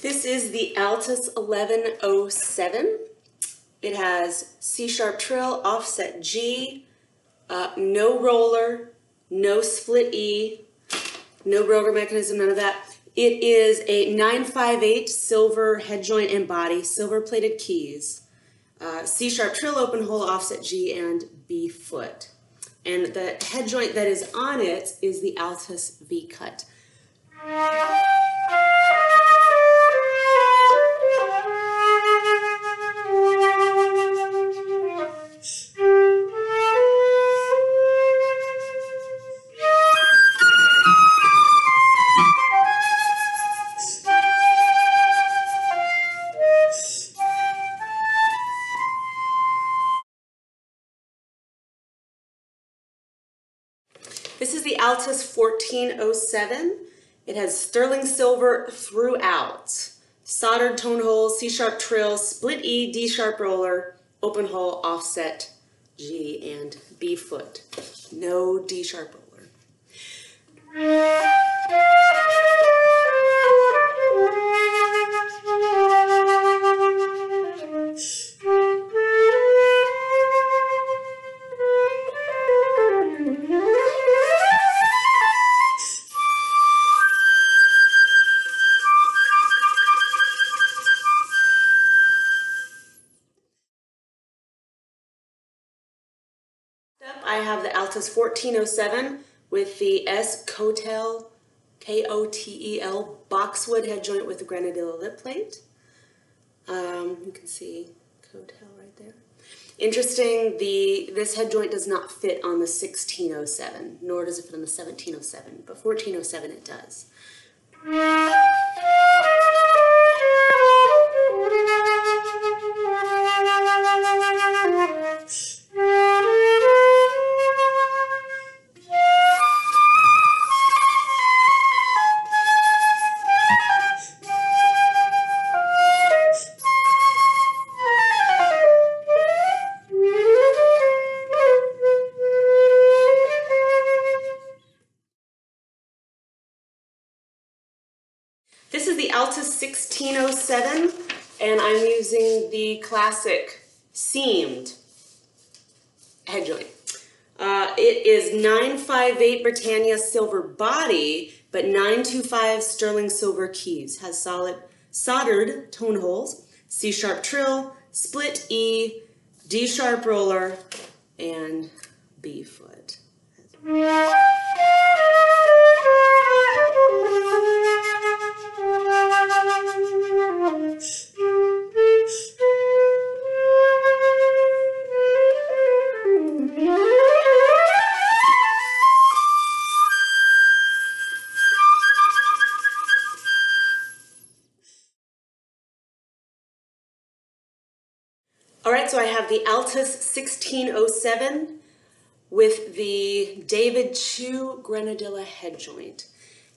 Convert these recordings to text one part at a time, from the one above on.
This is the Altus 1107. It has C-sharp trill, offset G, no roller, no split E, no broker mechanism, none of that. It is a 958 silver head joint and body, silver plated keys, C-sharp trill, open hole, offset G, and B foot. And the head joint that is on it is the Altus V cut. This is the Altus 1407. It has sterling silver throughout. Soldered tone holes, C-sharp trill, split E, D-sharp roller, open hole, offset G, and B foot. No D-sharp roller. I have the Altus 1407 with the S Kotel, K-O-T-E-L, boxwood head joint with the Grenadilla lip plate. You can see Kotel right there. Interesting, this head joint does not fit on the 1607, nor does it fit on the 1707, but 1407 it does. This is the Altus 1607, and I'm using the classic seamed head joint. It is 958 Britannia silver body, but 925 sterling silver keys. Has soldered tone holes, C-sharp trill, split E, D-sharp roller, and B foot. Alright, so I have the Altus 1607 with the David Chu Grenadilla head joint.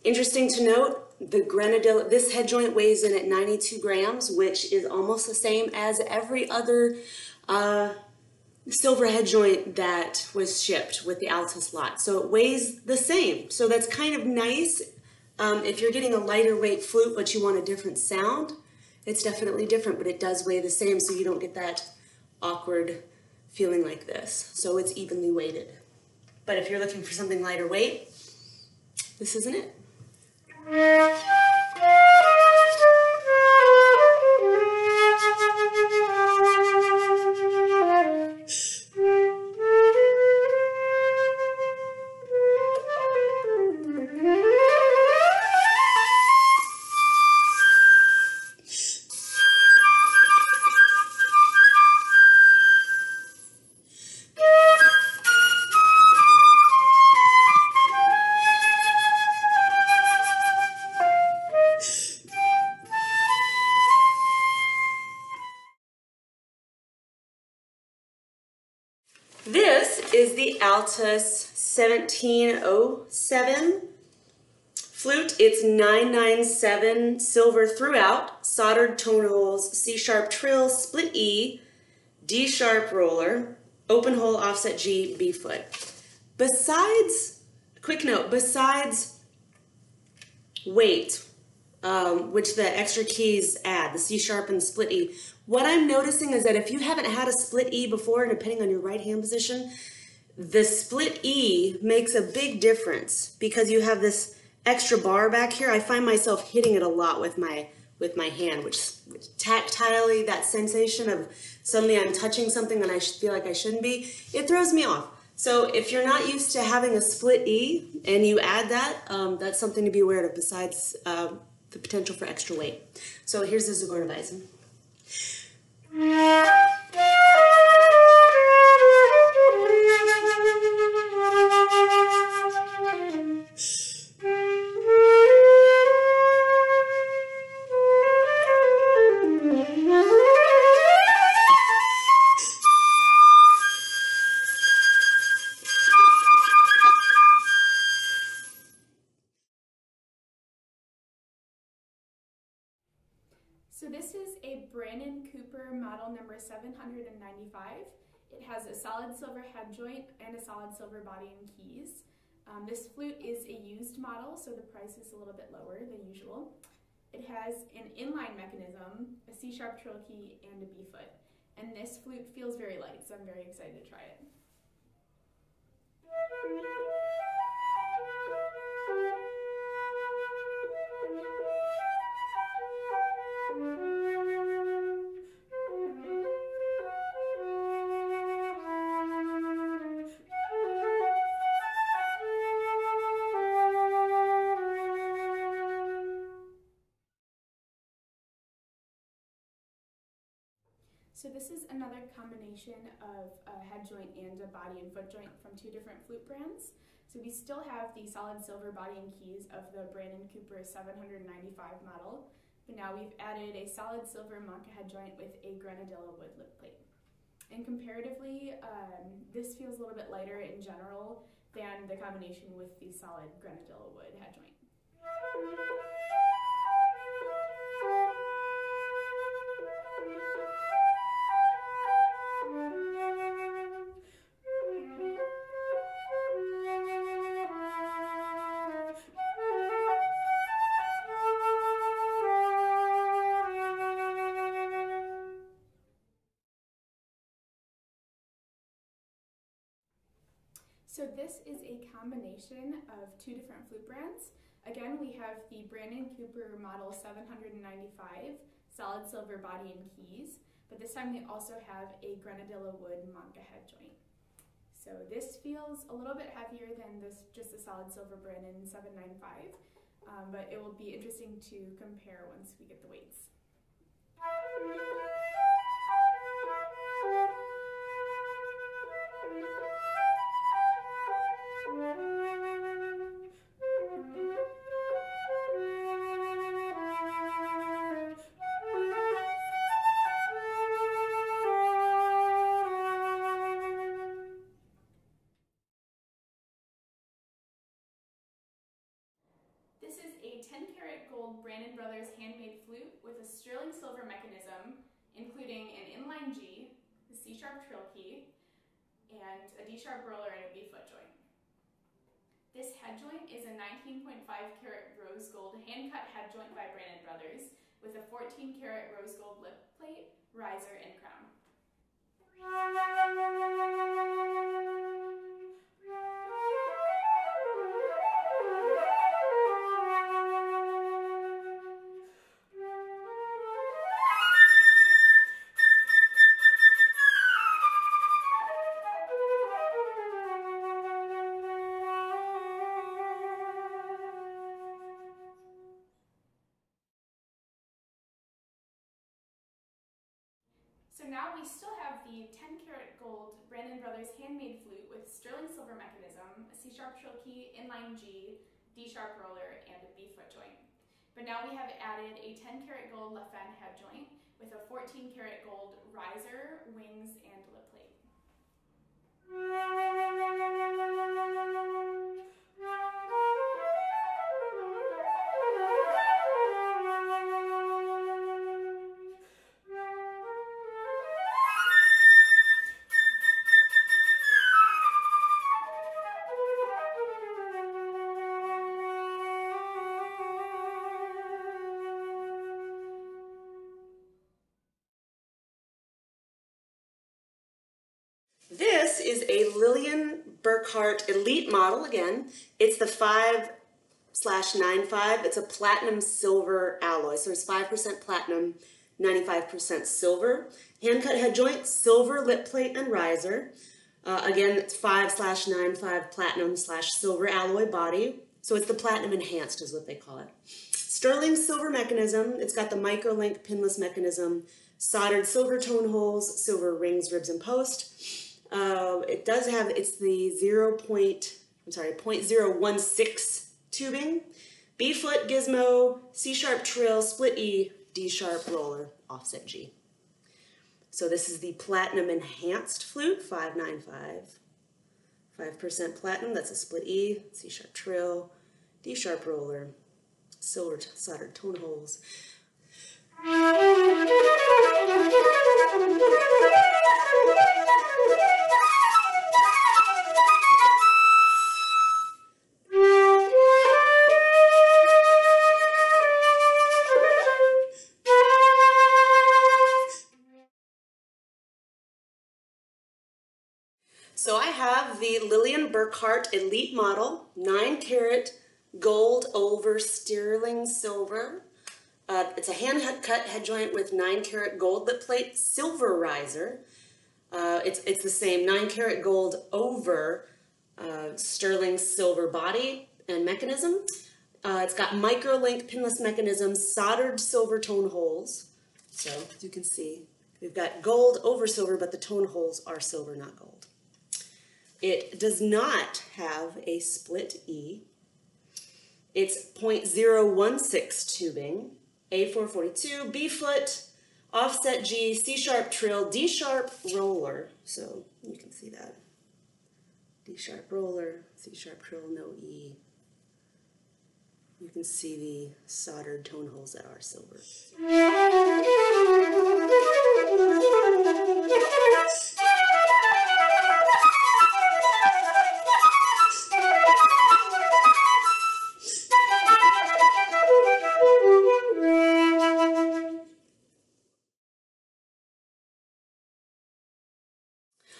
Interesting to note, the Grenadilla, this head joint weighs in at 92 grams, which is almost the same as every other silver head joint that was shipped with the Altus lot. So it weighs the same. So that's kind of nice. If you're getting a lighter weight flute but you want a different sound, it's definitely different, but it does weigh the same, so you don't get that awkward feeling like this. So it's evenly weighted. But if you're looking for something lighter weight, this isn't it. This is the Altus 1707 flute. It's 997 silver throughout, soldered tone holes, C-sharp trill, split E, D-sharp roller, open hole, offset G, B foot. Besides, quick note, besides weight, which the extra keys add, the C sharp and split E. What I'm noticing is that if you haven't had a split E before, depending on your right hand position, the split E makes a big difference because you have this extra bar back here. I find myself hitting it a lot with my hand, which tactilely, that sensation of suddenly I'm touching something and I feel like I shouldn't be, it throws me off. So if you're not used to having a split E and you add that, that's something to be aware of besides the potential for extra weight. So here's the Zugornweisen. So this is a Brannen Cooper model number 795. It has a solid silver head joint and a solid silver body and keys. This flute is a used model, so the price is a little bit lower than usual. It has an inline mechanism, a C-sharp trill key, and a B-foot. And this flute feels very light, so I'm very excited to try it. So this is another combination of a head joint and a body and foot joint from two different flute brands. So we still have the solid silver body and keys of the Brannen Cooper 795 model, but now we've added a solid silver Mancke head joint with a Grenadilla wood lip plate. And comparatively, this feels a little bit lighter in general than the combination with the solid Grenadilla wood head joint. So this is a combination of two different flute brands. Again, we have the Brannen Cooper model 795 solid silver body and keys, but this time we also have a Grenadilla wood Mancke head joint. So this feels a little bit heavier than this just a solid silver Brannen 795, but it will be interesting to compare once we get the weights. This is a 10-karat gold Brannen Brothers handmade flute with a sterling silver mechanism, including an inline G, a C-sharp trill key, and a D-sharp roller and a B-foot joint. This head joint is a 19.5-karat rose gold hand-cut head joint by Brannen Brothers with a 14-karat rose gold lip plate, riser, and crown. So now we still have the 10-karat gold Brannen Brothers handmade flute with sterling silver mechanism, a C-sharp trill key, inline G, D-sharp roller, and a B-foot joint. But now we have added a 10-karat gold Lafin Headjoint with a 14-karat gold riser, wings, and lip plate. is a Lillian Burkart Elite model again. It's the 5/95. It's a platinum silver alloy. So it's 5% platinum, 95% silver. Hand-cut head joint, silver lip plate and riser. Again, it's 5/95 platinum/silver alloy body. So it's the platinum enhanced is what they call it. Sterling silver mechanism. It's got the micro-link pinless mechanism, soldered silver tone holes, silver rings, ribs, and post. It does have, it's the 0.016 tubing, B-foot gizmo, C-sharp trill, split E, D-sharp roller, offset G. So this is the platinum enhanced flute, 595. 5% platinum, that's a split E, C-sharp trill, D-sharp roller, silver soldered tone holes. So I have the Lillian Burkart Elite model, 9-carat gold over sterling silver. It's a hand-cut head joint with 9-carat gold lip plate, silver riser. It's the same 9-carat gold over sterling silver body and mechanism. It's got micro-link pinless mechanism, soldered silver tone holes. So as you can see, we've got gold over silver, but the tone holes are silver, not gold. It does not have a split E. It's 0.016 tubing, A442, B-foot, offset G, C-sharp trill, D-sharp roller. So you can see that. D-sharp roller, C-sharp trill, no E. You can see the soldered tone holes that are silver.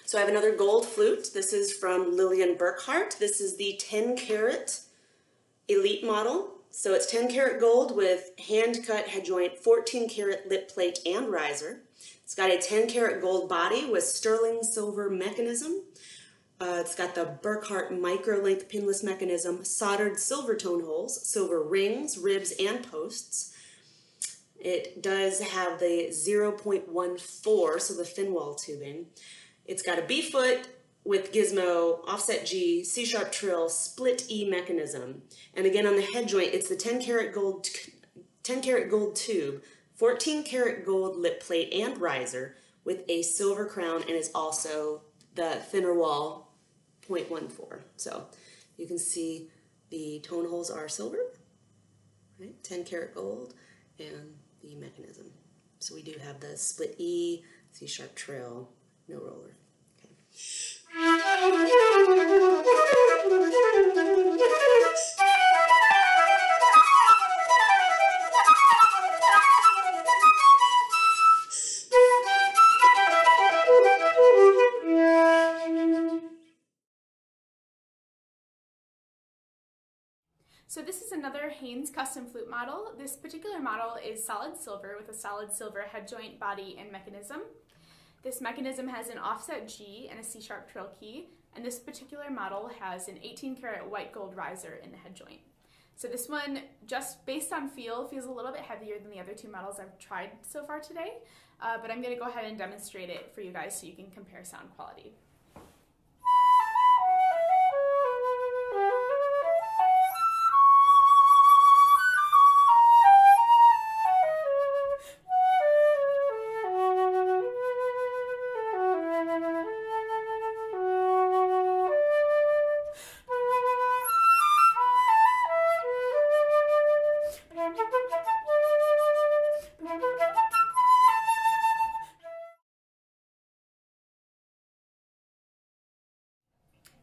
So I have another gold flute. This is from Lillian Burkart. This is the 10-carat Elite model. So it's 10-carat gold with hand-cut head joint, 14-carat lip plate and riser. It's got a 10-carat gold body with sterling silver mechanism. It's got the Burkart micro-link pinless mechanism, soldered silver tone holes, silver rings, ribs, and posts. It does have the 0.14, so the fin wall tubing. It's got a B-foot with gizmo, offset G, C-sharp trill, split E mechanism. And again on the head joint, it's the 10-carat gold tube, 14-karat gold lip plate and riser with a silver crown, and is also the thinner wall 0.14. So you can see the tone holes are silver, right? 10-karat gold, and the mechanism. So we do have the split E, C-sharp trill, no roller. Okay. So this is another Haynes custom flute model. This particular model is solid silver with a solid silver head joint, body, and mechanism. This mechanism has an offset G and a C-sharp trill key, and this particular model has an 18-karat white gold riser in the head joint. So this one, just based on feel, feels a little bit heavier than the other two models I've tried so far today, but I'm going to go ahead and demonstrate it for you guys so you can compare sound quality.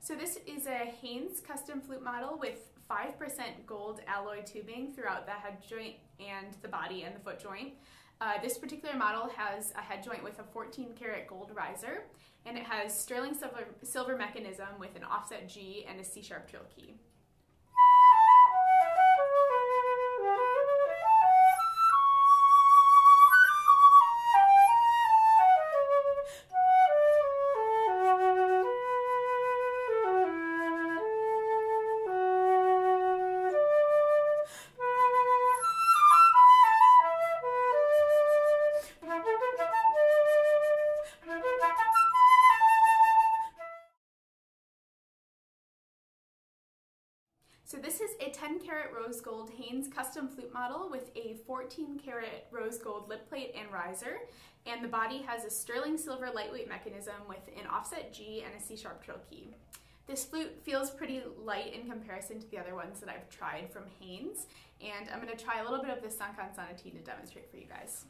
So this is a Haynes custom flute model with 5% gold alloy tubing throughout the head joint and the body and the foot joint. This particular model has a head joint with a 14 karat gold riser, and it has sterling silver mechanism with an offset G and a C-sharp trill key. So this is a 10 karat rose gold Haynes custom flute model with a 14 karat rose gold lip plate and riser, and the body has a sterling silver lightweight mechanism with an offset G and a C-sharp trill key. This flute feels pretty light in comparison to the other ones that I've tried from Haynes, and I'm going to try a little bit of this Sankan Sonatine to demonstrate for you guys.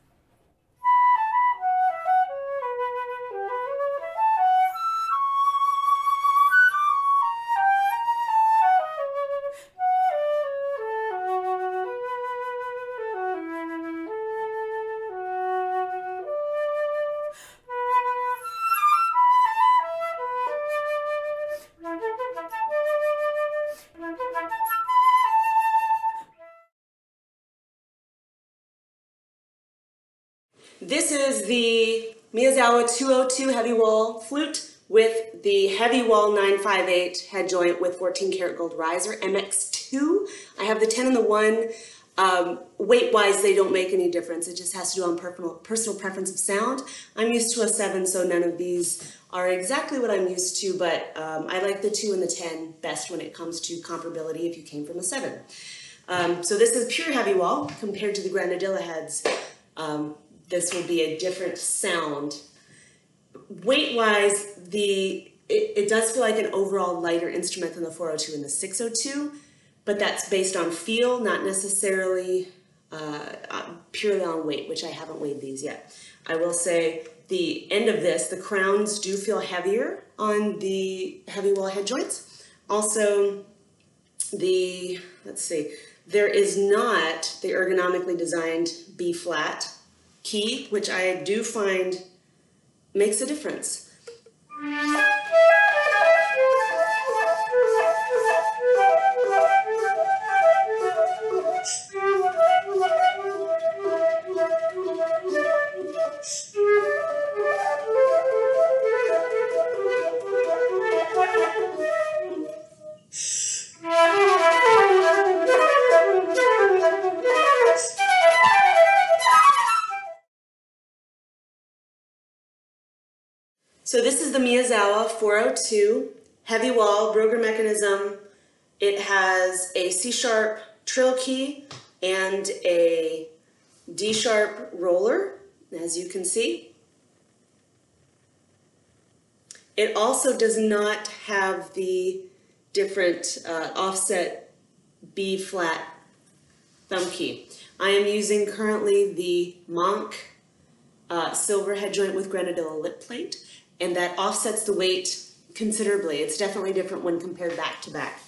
This is the Miyazawa 202 Heavywall flute with the Heavywall 958 head joint with 14 karat gold riser, MX2. I have the 10 and the 1. Weight-wise, they don't make any difference. It just has to do on personal preference of sound. I'm used to a 7, so none of these are exactly what I'm used to, but I like the 2 and the 10 best when it comes to comparability if you came from a 7. So this is pure Heavywall compared to the Grenadilla heads. This will be a different sound. Weight-wise, it does feel like an overall lighter instrument than the 402 and the 602, but that's based on feel, not necessarily purely on weight, which I haven't weighed these yet. I will say the end of this, the crowns do feel heavier on the Heavywall head joints. Also, let's see, there is not the ergonomically designed B flat key, which I do find makes a difference. So this is the Miyazawa 402 Heavywall Broger mechanism. It has a C-sharp trill key and a D-sharp roller, as you can see. It also does not have the different offset B flat thumb key. I am using currently the Mancke silver head joint with Grenadilla lip plate, and that offsets the weight considerably. It's definitely different when compared back to back.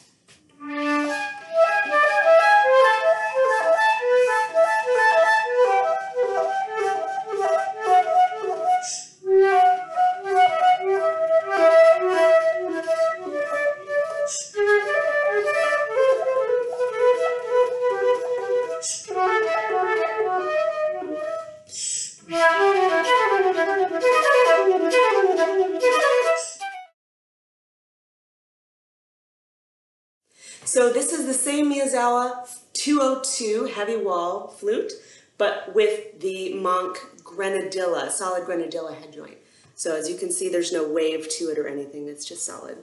So this is the same Miyazawa 202 Heavywall flute, but with the Mancke Grenadilla, solid Grenadilla head joint. So as you can see, there's no wave to it or anything, it's just solid.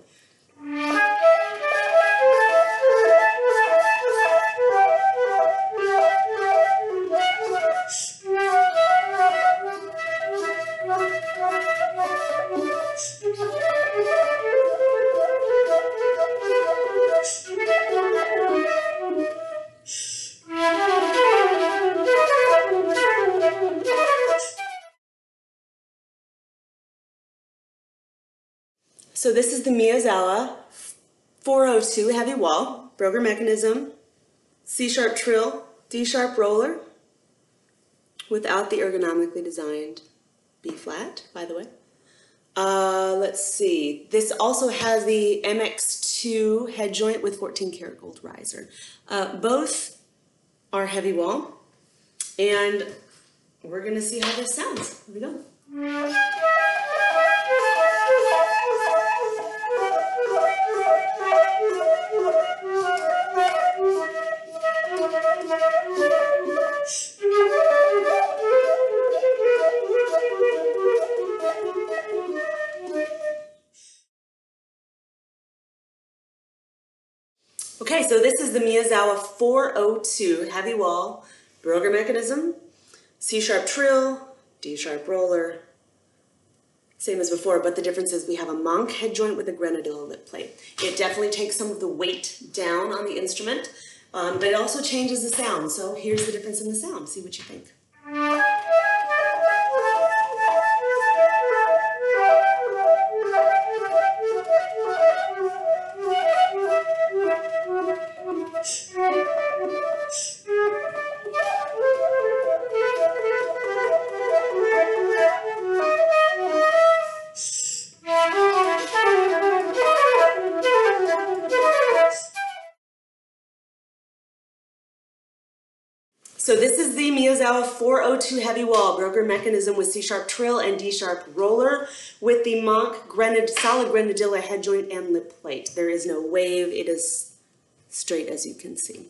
So this is the Miyazawa 402 Heavywall, Broger mechanism, C-sharp trill, D-sharp roller, without the ergonomically designed B flat, by the way. Let's see. This also has the MX2 head joint with 14 karat gold riser. Both are heavy wall, and we're gonna see how this sounds. Here we go. Okay, so this is the Miyazawa 402 heavy wall Burkart mechanism, C-sharp trill, D-sharp roller, same as before, but the difference is we have a Mancke head joint with a Grenadilla lip plate. It definitely takes some of the weight down on the instrument, but it also changes the sound. So here's the difference in the sound. See what you think. So this is the Miyazawa 402 heavy wall Burkart mechanism with C-sharp trill and D-sharp roller with the Mancke solid Grenadilla head joint and lip plate. There is no wave, it is straight as you can see.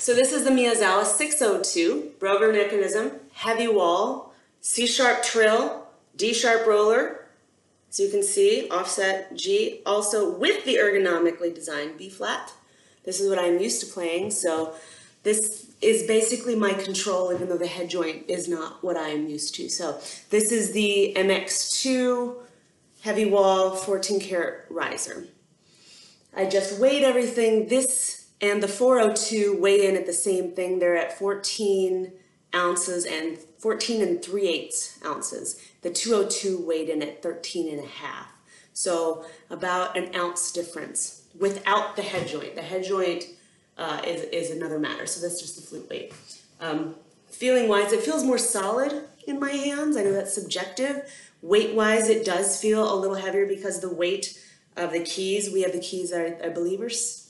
So this is the Miyazawa 602 Burkart mechanism, heavy wall, C-sharp trill, D-sharp roller, as you can see, offset G, also with the ergonomically designed B flat. This is what I'm used to playing, so this is basically my control, even though the head joint is not what I am used to. So this is the MX2 heavy wall 14 karat riser. I just weighed everything. This and the 402 weigh in at the same thing. They're at 14 ounces and 14 3/8 ounces. The 202 weighed in at 13 1/2. So about an ounce difference without the head joint. The head joint is another matter. So that's just the flute weight. Feeling wise, it feels more solid in my hands. I know that's subjective. Weight wise, it does feel a little heavier because the weight of the keys. We have the keys that I believe are silver.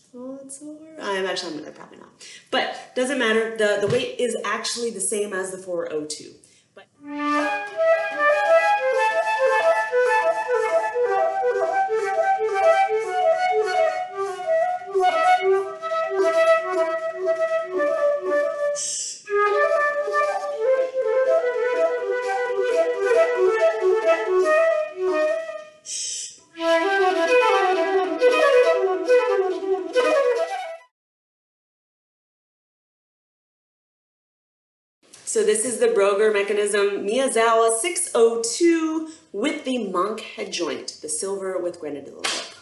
I'm probably not. But doesn't matter. The weight is actually the same as the 402. But so this is the Burkart mechanism Miyazawa 602 with the Mancke head joint, the silver with Grenadilla lip.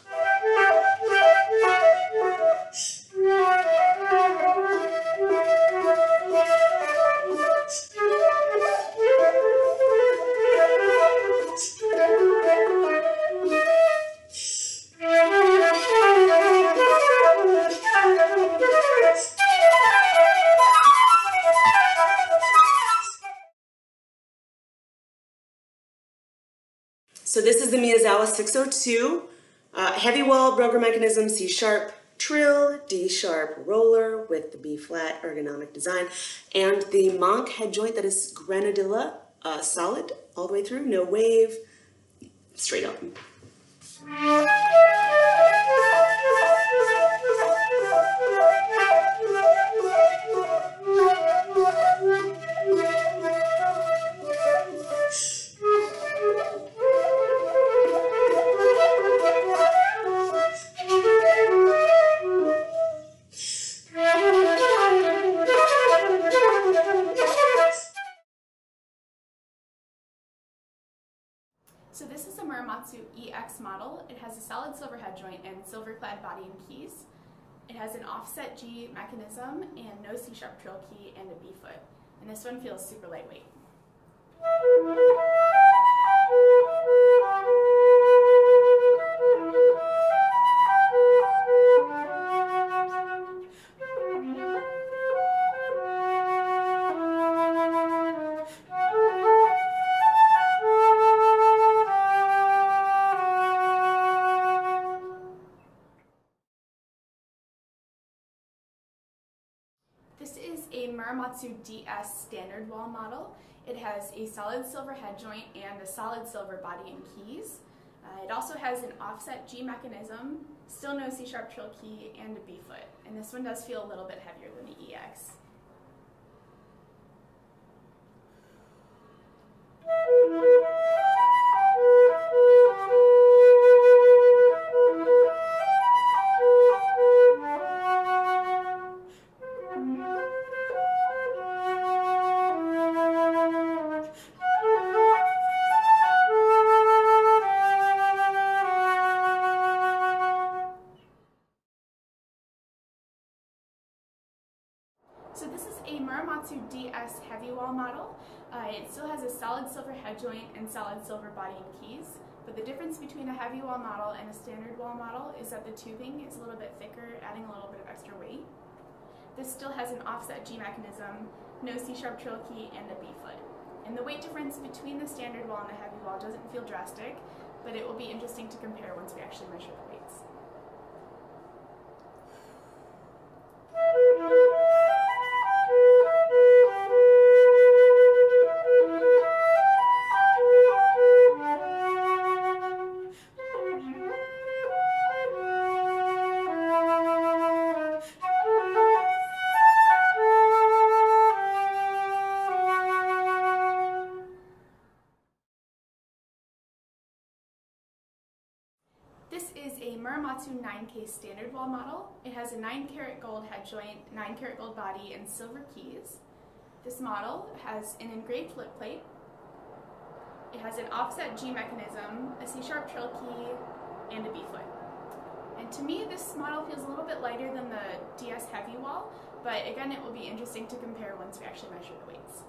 So this is the Miyazawa 602, heavy wall Burkart mechanism, C-sharp trill, D-sharp roller with the B-flat ergonomic design, and the Mancke head joint that is Grenadilla, solid all the way through, no wave, straight up. Muramatsu EX model. It has a solid silver head joint and silver-clad body and keys. It has an offset G mechanism and no C-sharp trill key and a B foot. And this one feels super lightweight. This is a Muramatsu DS Standard wall model. It has a solid silver head joint and a solid silver body and keys. It also has an offset G mechanism, still no C-sharp trill key, and a B foot. And this one does feel a little bit heavier than the EX. So this is a Muramatsu DS Heavywall model. It still has a solid silver head joint and solid silver body and keys, but the difference between a heavy wall model and a standard wall model is that the tubing is a little bit thicker, adding a little bit of extra weight. This still has an offset G mechanism, no C-sharp trill key, and a B foot. And the weight difference between the standard wall and the heavy wall doesn't feel drastic, but it will be interesting to compare once we actually measure the weights. This is a Muramatsu 9K standard wall model. It has a 9-karat gold head joint, 9-karat gold body, and silver keys. This model has an engraved lip plate. It has an offset G mechanism, a C-sharp trill key, and a B foot. And to me, this model feels a little bit lighter than the DS Heavywall, but again, it will be interesting to compare once we actually measure the weights.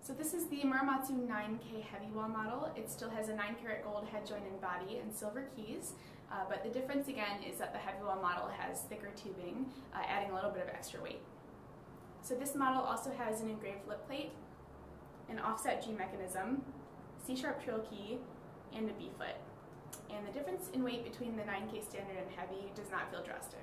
So this is the Muramatsu 9K Heavywall model. It still has a 9-karat gold head joint and body and silver keys, but the difference again is that the Heavywall model has thicker tubing, adding a little bit of extra weight. So this model also has an engraved lip plate, an offset G mechanism, C-sharp trill key, and a B foot. And the difference in weight between the 9K standard and heavy does not feel drastic.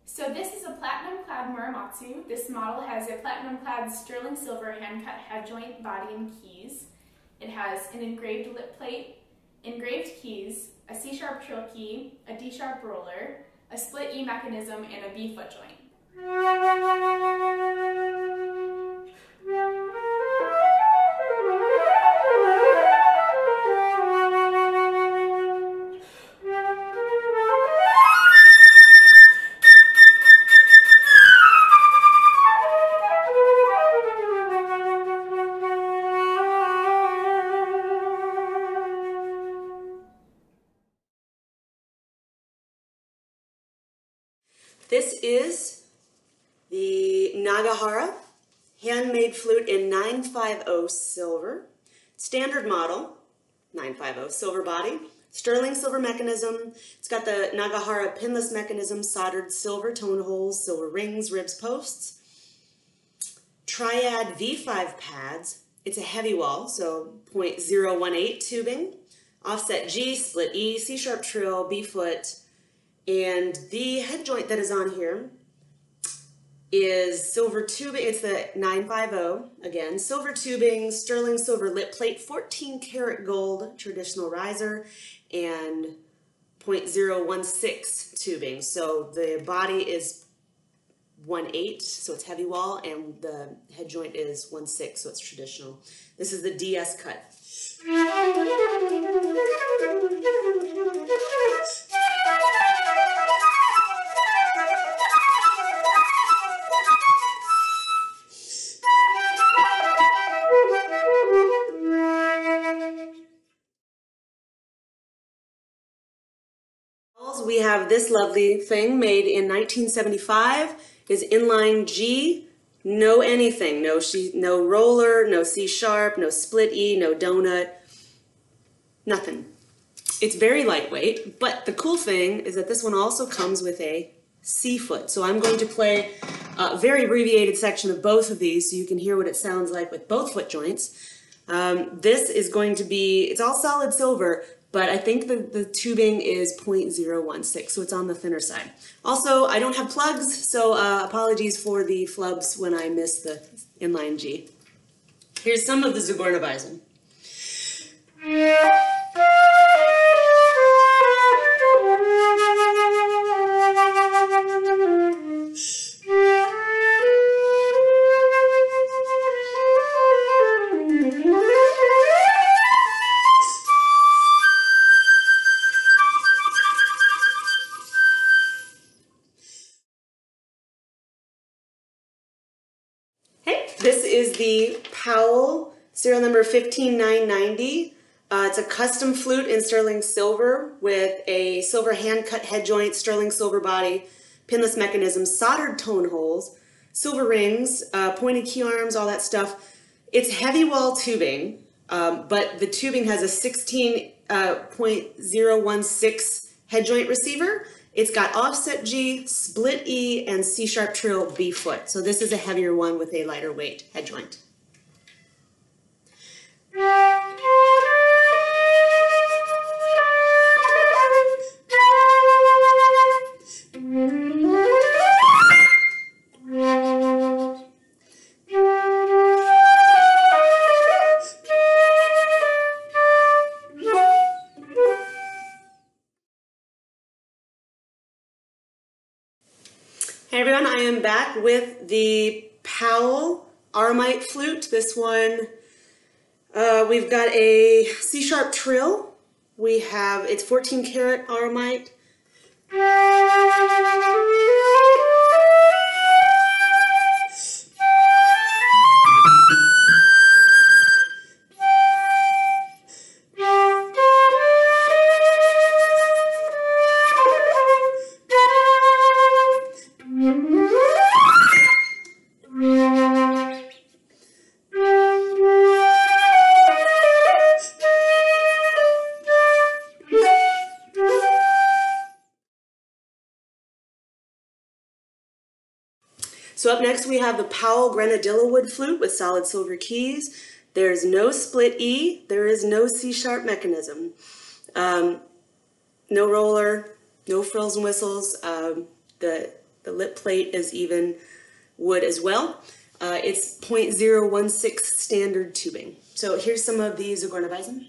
So this is a Platinum-Clad Muramatsu. This model has a Platinum-Clad sterling silver hand-cut head joint, body, and keys. It has an engraved lip plate, engraved keys, a C-sharp trill key, a D-sharp roller, a split E mechanism, and a B foot joint. This is the Nagahara handmade flute in 950 silver, standard model, 950 silver body, sterling silver mechanism. It's got the Nagahara pinless mechanism, soldered silver tone holes, silver rings, ribs, posts. Triad V5 pads. It's a heavy wall, so 0.018 tubing. Offset G, split E, C-sharp trill, B foot. And the head joint that is on here is silver tubing. It's the 950, again, silver tubing, sterling silver lip plate, 14 karat gold traditional riser, and 0.016 tubing. So the body is 1/8, so it's heavy wall, and the head joint is 1/6, so it's traditional. This is the DS cut. We have this lovely thing made in 1975. Is inline G, no anything, no roller, no C sharp, no split E, no donut, nothing. It's very lightweight, but the cool thing is that this one also comes with a C foot. So I'm going to play a very abbreviated section of both of these so you can hear what it sounds like with both foot joints. This is going to be, it's all solid silver, but I think the tubing is 0.016, so it's on the thinner side. Also, I don't have plugs, so apologies for the flubs when I miss the inline G. Here's some of the Zugornweisen. This is the Powell, serial number 15990. It's a custom flute in sterling silver with a silver hand-cut head joint, sterling silver body, pinless mechanism, soldered tone holes, silver rings, pointed key arms, all that stuff. It's heavy wall tubing, but the tubing has a 16.016 head joint receiver. It's got offset G, split E, and C-sharp trill B foot. So this is a heavier one with a lighter weight head joint. Hey everyone, I am back with the Powell Aurumite flute. This one, we've got a C-sharp trill. We have, it's 14 karat Aurumite. So up next we have the Powell Grenadilla wood flute with solid silver keys. There's no split E, there is no C-sharp mechanism. No roller, no frills and whistles. The lip plate is even wood as well. It's 0.016 standard tubing. So here's some of the Zugornweisen.